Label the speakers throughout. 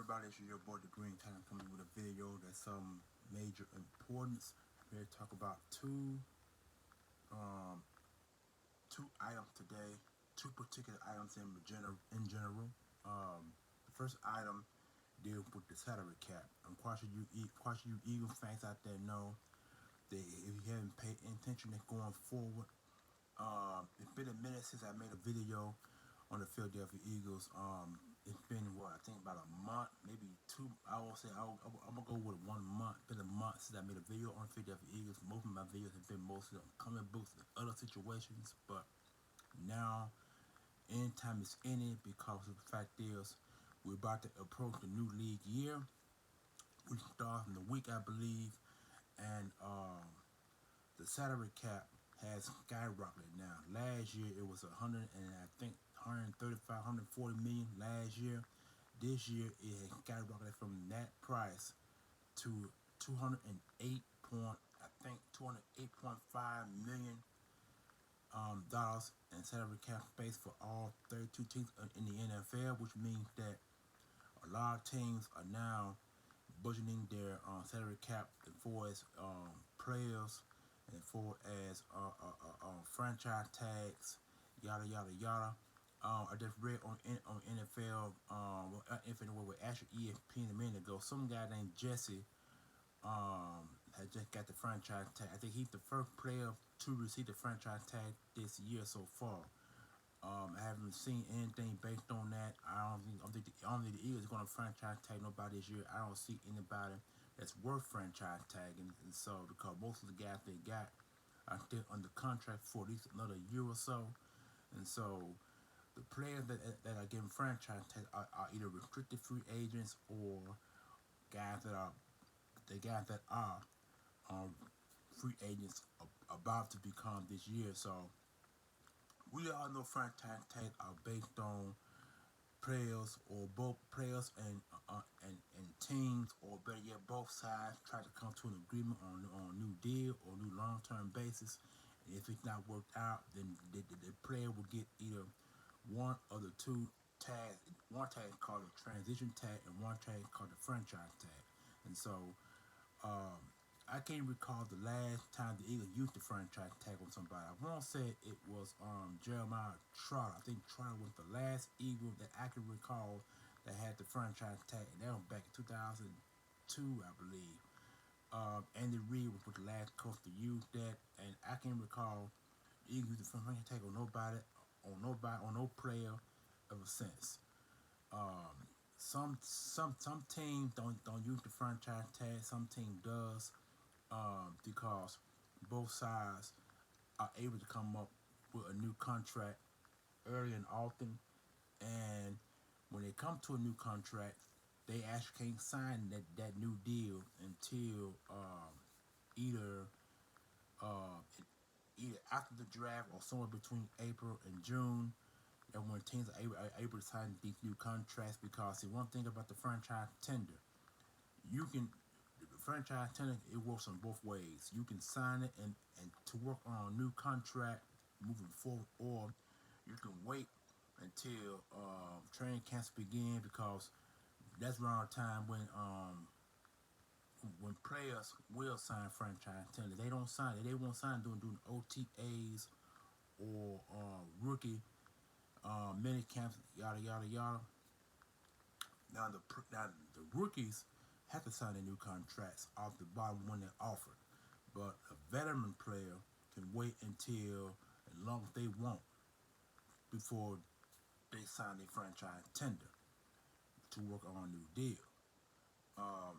Speaker 1: everybody? It's your boy, The Green Time, coming with a video that's some major importance. I'm here to talk about um, two items today, two particular items in general. The first item deals with the salary cap. I'm quite sure you Eagles fans out there know that if you haven't paid attention going forward, it's been a minute since I made a video on the Philadelphia Eagles. It's been what I think about a month, maybe two. I will say I'm gonna go with 1 month. It's been a month since I made a video on Philadelphia Eagles. Most of my videos have been mostly on comic books and other situations, but now end time is in it because of the fact is we're about to approach the new league year. We start in the week, I believe, and the salary cap has skyrocketed now. Last year it was 100 and I think 135, 140 million last year. This year it has skyrocketed from that price to 208 point I think 208.5 million dollars in salary cap space for all 32 teams in the NFL, which means that a lot of teams are now budgeting their salary cap for as players and for as franchise tags, yada yada yada. I just read on NFL, NFL with actually ESPN a minute ago. Some guy named Jesse had just got the franchise tag. I think he's the first player to receive the franchise tag this year so far. I haven't seen anything based on that. I don't think the Eagles are going to franchise tag nobody this year. I don't see anybody that's worth franchise tagging. And so, because most of the guys they got are still under contract for at least another year or so. And so, the players that are getting franchise tags are either restricted free agents or guys that are free agents about to become this year. So, we all know franchise tags are based on players or both players and teams, or better yet, both sides try to come to an agreement on a new deal or new long-term basis. And if it's not worked out, then the player will get either one of the two tags. One tag is called a transition tag, and one tag is called the franchise tag. And so, um, I can't recall the last time the Eagles used the franchise tag on somebody. I want to say it was Jeremiah Trotter. I think Trotter was the last Eagle that I can recall that had the franchise tag, and that was back in 2002, I believe. Andy Reid was the last coach to use that, and I can recall the Eagles used the franchise tag on no player ever since. Um, some teams don't use the franchise tag. Some team does, because both sides are able to come up with a new contract early and often. And when they come to a new contract, they actually can't sign that new deal until either uh, either after the draft or somewhere between April and June. And when teams are able to sign these new contracts, because see, one thing about the franchise tender, you can the franchise tender, it works on both ways. You can sign it and to work on a new contract moving forward, or you can wait until training camps begin, because that's around the time when players will sign franchise tender. They don't sign it. They won't sign doing OTAs or rookie mini camps, yada yada yada. Now the rookies have to sign their new contracts off the bottom when they're offered, but a veteran player can wait until as long as they want before they sign their franchise tender to work on a new deal.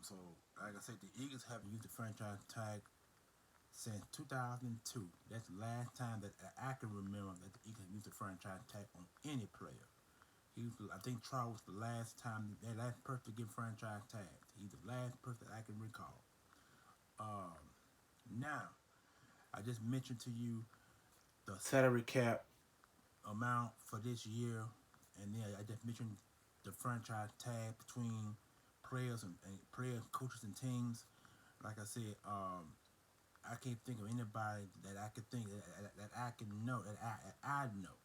Speaker 1: So like I said, the Eagles haven't used the franchise tag since 2002. That's the last time that I can remember that the Eagles used the franchise tag on any player. I think Trout was the last time, the last person to get franchise tagged. He's the last person I can recall. Um, Now, I just mentioned to you the salary cap amount for this year, and then I just mentioned the franchise tag between players and players, coaches, and teams. Like I said, I can't think of anybody that I could think that I can know that I know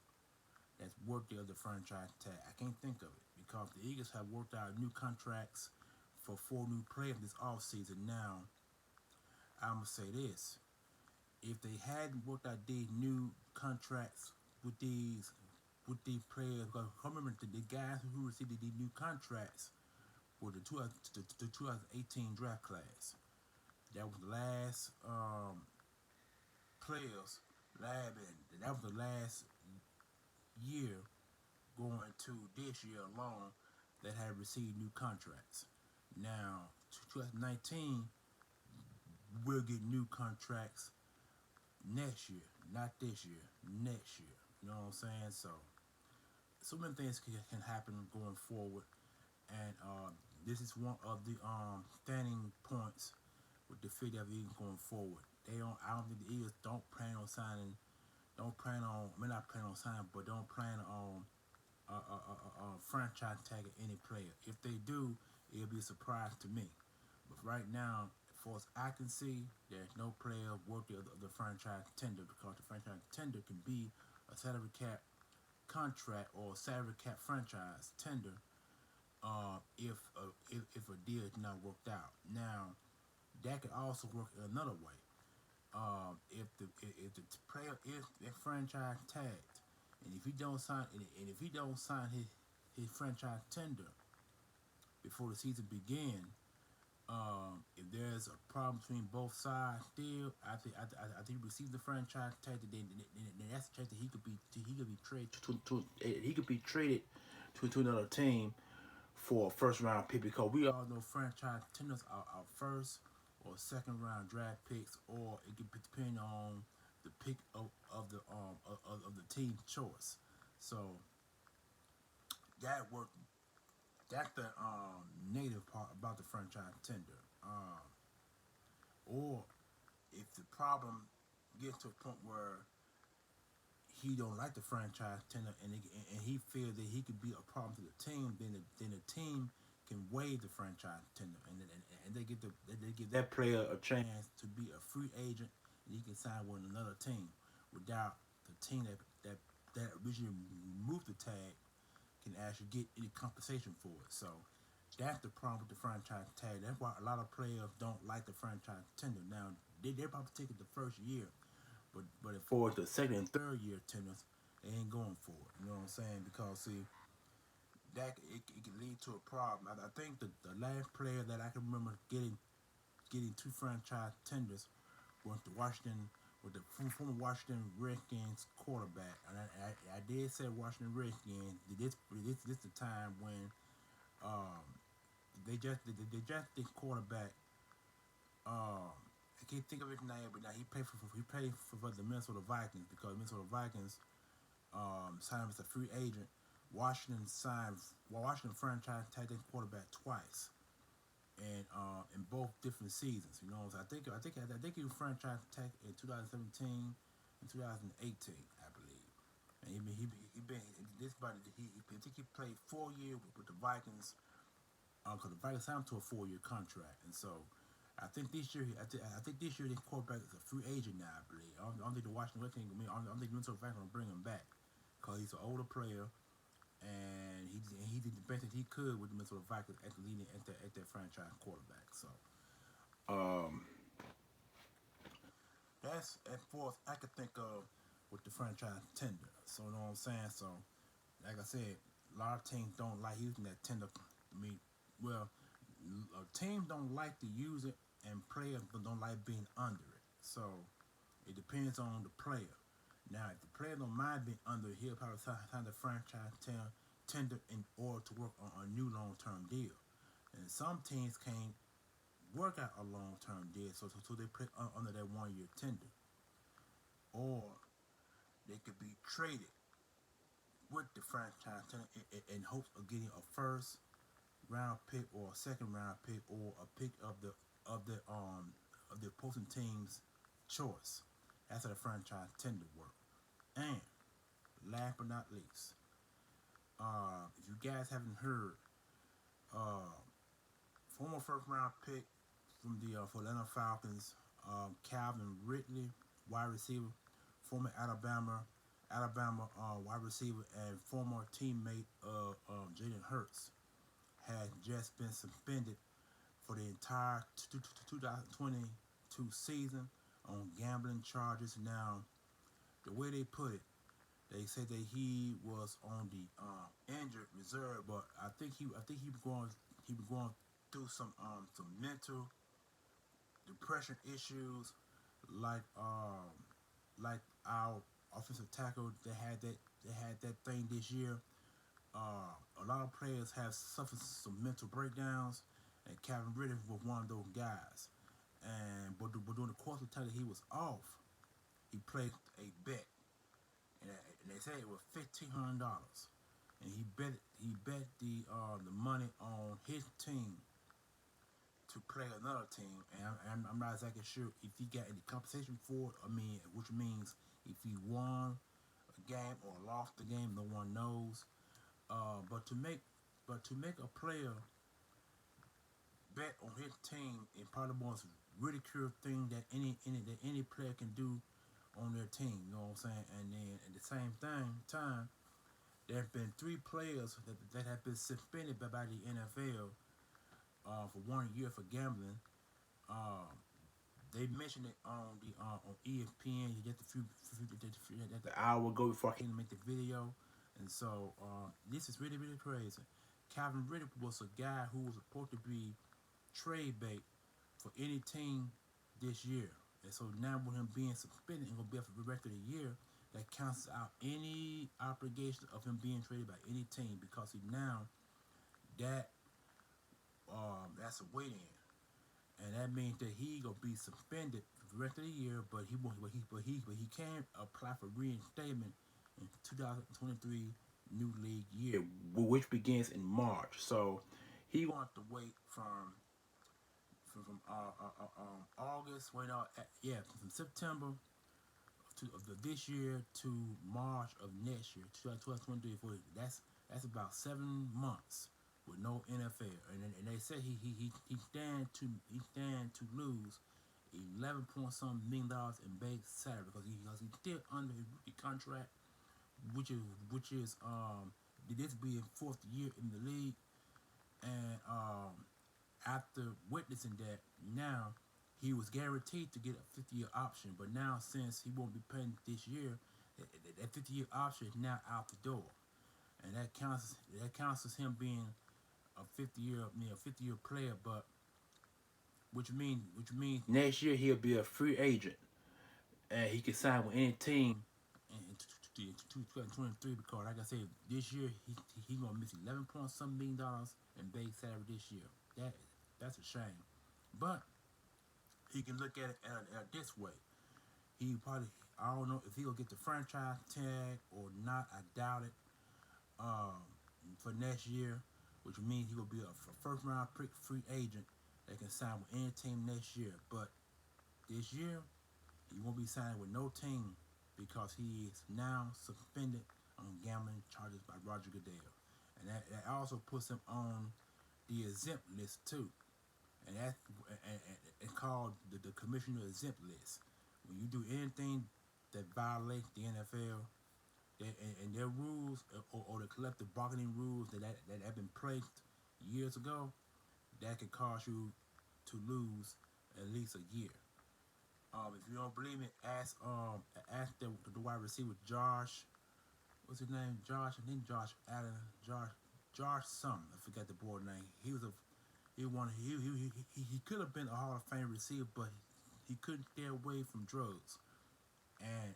Speaker 1: that's worthy of the franchise tag. I can't think of it because because the Eagles have worked out new contracts for 4 new players this offseason. Now, I'm gonna say this: if they hadn't worked out these new contracts with these players, because remember the guys who received these new contracts were the 2018 draft class. That was the last players lab, and that was the last year going to this year alone that had received new contracts. Now, 2019 will get new contracts next year, not this year, next year. You know what I'm saying? So many things can happen going forward, and this is one of the standing points with the Philadelphia Eagles going forward. They don't. I don't think the Eagles don't plan on signing. Don't plan on. I mean, not plan on signing, but don't plan on franchise tagging any player. If they do, it'll be a surprise to me. But right now, as far as I can see, there's no player worthy of the franchise tender, because the franchise tender can be a salary cap contract or salary cap franchise tender if a deal is not worked out. Now, that could also work another way. If the player is franchise tagged, and if he don't sign his franchise tender before the season begins, if there's a problem between both sides still, I think he receives the franchise tag. Then that's a chance that he could be traded to another team for a first round pick, because we all know franchise tenders are first or second round draft picks, or it could depend on the pick of the team's choice. So that work that's the negative part about the franchise tender. Or if the problem gets to a point where he don't like the franchise tender, and he feels that he could be a problem to the team, then the team can waive the franchise tender, and they give that player a chance to be a free agent, and he can sign with another team without the team that originally removed the tag can actually get any compensation for it. So that's the problem with the franchise tag. That's why a lot of players don't like the franchise tender. Now they probably take it the first year, but for the second and third year tenders, they ain't going for it. You know what I'm saying? Because see, it can lead to a problem. I think the last player that I can remember getting 2 franchise tenders was the former Washington Redskins quarterback. And I did say Washington Redskins. This the time when they drafted quarterback. I can't think of his name, but now he played for the Minnesota Vikings, because Minnesota Vikings signed him as a free agent. Washington franchise tagged their quarterback twice, and in both different seasons. You know, so I think he was franchise tag in 2017 and 2018, I believe. And he been this body. I think he played 4 years with the Vikings, because the Vikings signed him to a 4-year contract, and so I think this year this quarterback is a free agent now. I believe. I don't think the Washington Redskins. I don't think the Minnesota Vikings will bring him back, because he's an older player, and he did the best that he could with the Minnesota Vikings at the leading at that franchise quarterback. So that's as far as I could think of with the franchise tender. So you know what I'm saying? So like I said, a lot of teams don't like using that tender. I mean, well, teams don't like to use it, and players don't like being under it. So it depends on the player. Now, if the player don't mind being under, he'll probably sign the franchise tender in order to work on a new long-term deal. And some teams can't work out a long-term deal, so they play under that 1-year tender. Or they could be traded with the franchise tender in hopes of getting a first round pick or a second round pick or a pick of the opposing team's choice. That's how the franchise tender work. And last but not least, if you guys haven't heard, former first round pick from the for Atlanta Falcons, Calvin Ridley, wide receiver, former Alabama Alabama wide receiver and former teammate of Jalen Hurts, had just been suspended for the entire 2022 season on gambling charges. Now, the way they put it, they said that he was on the injured reserve, but I think he was going through some mental depression issues, like like our offensive tackle that thing this year. A lot of players have suffered some mental breakdowns, and Calvin Ridley was one of those guys. But during the course of the time that he was off, he played a bet, and they said it was $1,500, and he bet the money on his team to play another team, and I'm not exactly sure if he got any compensation for it. I mean, which means if he won a game or lost the game, no one knows. But to make a player bet on his team is probably the most ridiculous thing that any player can do on their team. You know what I'm saying? And then at the same time, there have been three players that have been suspended by the NFL for 1 year for gambling. Uh, they mentioned it on ESPN just a few hour ago before I came to make the video, and so this is really crazy. Calvin Ridley was a guy who was supposed to be trade bait for any team this year, and so now with him being suspended and gonna be up for the rest of the year, that cancels out any obligation of him being traded by any team because he now that that's a wait in, and that means that he gonna be suspended for the rest of the year. But he can apply for reinstatement in 2023 new league year, which begins in March. So he wants to wait from August, from September of this year to March of next year, 2023. That's about 7 months with no NFL, and they said he stand to lose 11 point some $1 million in base salary because he's still under his rookie contract, which is this being fourth year in the league, and after witnessing that, now he was guaranteed to get a 50-year option, but now since he won't be paying this year, that 50-year option is now out the door, and that counts as him being a 50-year player, but which means next year he'll be a free agent, and he can sign with any team in 2023 because, like I said, this year he gonna miss 11 point some $1 million in base salary this year. That's a shame, but he can look at this way. He probably, I don't know if he'll get the franchise tag or not. I doubt it. Um, for next year, which means he will be a first round pick free agent that can sign with any team next year. But this year, he won't be signing with no team because he is now suspended on gambling charges by Roger Goodell, and that also puts him on the exempt list too, and that's and called the commissioner exempt list. When you do anything that violates the NFL and their rules or the collective bargaining rules that have been placed years ago, that could cause you to lose at least a year. If you don't believe me, ask the wide receiver Josh. What's his name? Josh. I think Josh Allen. Josh something. I forgot the boy name. He was a he won. He could have been a Hall of Fame receiver, but he couldn't stay away from drugs and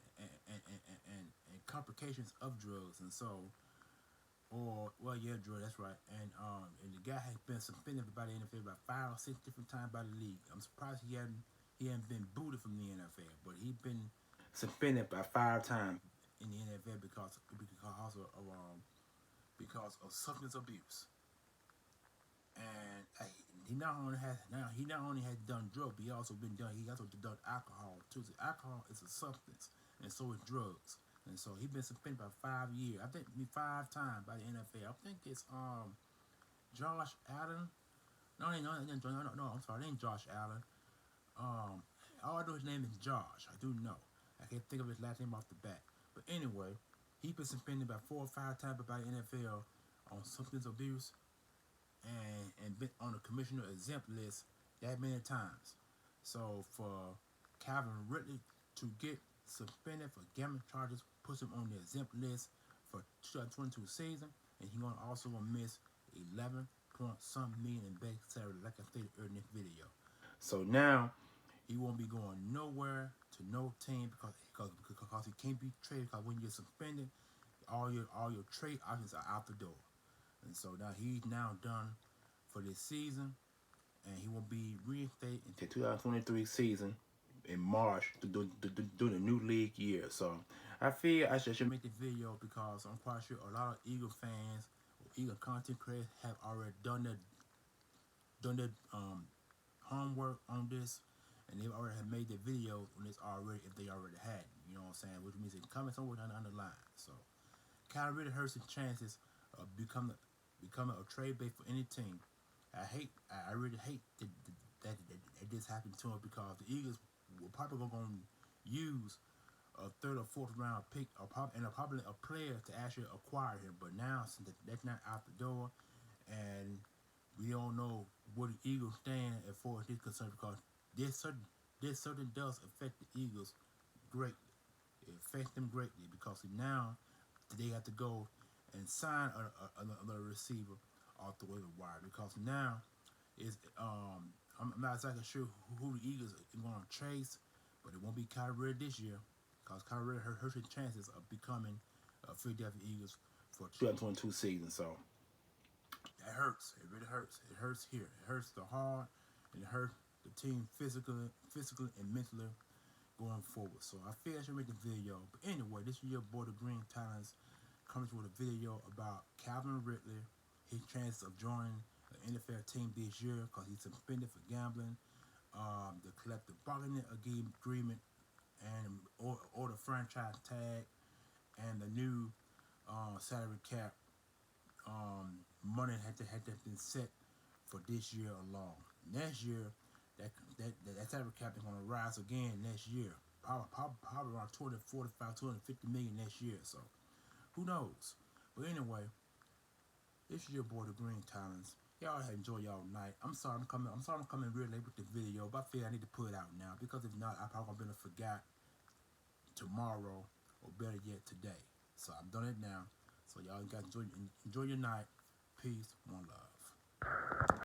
Speaker 1: complications of drugs, and so drugs. That's right. And the guy has been suspended by the NFL about 5 or 6 different times by the league. I'm surprised he hadn't been booted from the NFL, but he's been suspended by 5 times in the NFL because of substance abuse. And he not only has done drugs, but he also done alcohol too. So alcohol is a substance, and so is drugs. And so he's been suspended by 5 years. I think 5 times by the NFL. I think it's Josh Allen. No. I'm sorry, it ain't Josh Allen. All I know his name is Josh. I do know. I can't think of his last name off the bat. But anyway, he's been suspended about 4 or 5 times by the NFL on substance abuse and been on the commissioner exempt list that many times. So for Calvin Ridley to get suspended for gambling charges puts him on the exempt list for 2022 season, and he's gonna also gonna miss 11 point some million in base salary, like I stated earlier in this video. So now he won't be going nowhere to no team because he can't be traded. Because when you're suspended, all your trade options are out the door. And so now he's now done for this season, and he will be reinstated into 2023 season in March to do the new league year. So I feel I should make this video because I'm quite sure a lot of Eagle fans or Eagle content creators have already done their homework on this, and they've already have made their videos on this already if they already had. You know what I'm saying? Which means they can comment somewhere down the line. So kind of really hurts his chances of becoming a trade bait for any team. I really hate that this happened to him because the Eagles were probably going to use a third or fourth round pick and probably a player to actually acquire him. But now since that's not out the door, and we don't know where the Eagles stand as far as this concerned, because this certainly does affect the Eagles greatly. It affects them greatly because now they have to go and sign another receiver off the waiver wire, because now is I'm not exactly sure who the Eagles are going to chase, but it won't be Kyrie this year because Kyrie hurts his chances of becoming a Philadelphia Eagles for 2022 season. So that hurts. It really hurts. It hurts here. It hurts the heart, and it hurts the team physically and mentally going forward. So I feel I should make the video. But anyway, this is your boy, the Green Talents, coming with a video about Calvin Ridley, his chances of joining the NFL team this year because he's suspended for gambling, the collective bargaining agreement, and or the franchise tag, and the new salary cap money had been set for this year alone. Next year, that salary cap is going to rise again next year. Probably around 245, 250 million next year. So who knows? But anyway, this is your boy, the Green Talents. Y'all have enjoyed y'all night. I'm sorry I'm coming real late with the video, but I feel I need to put it out now because if not, I'm probably gonna forget tomorrow or better yet today. So I'm doing it now. So y'all guys enjoy your night. Peace, one love.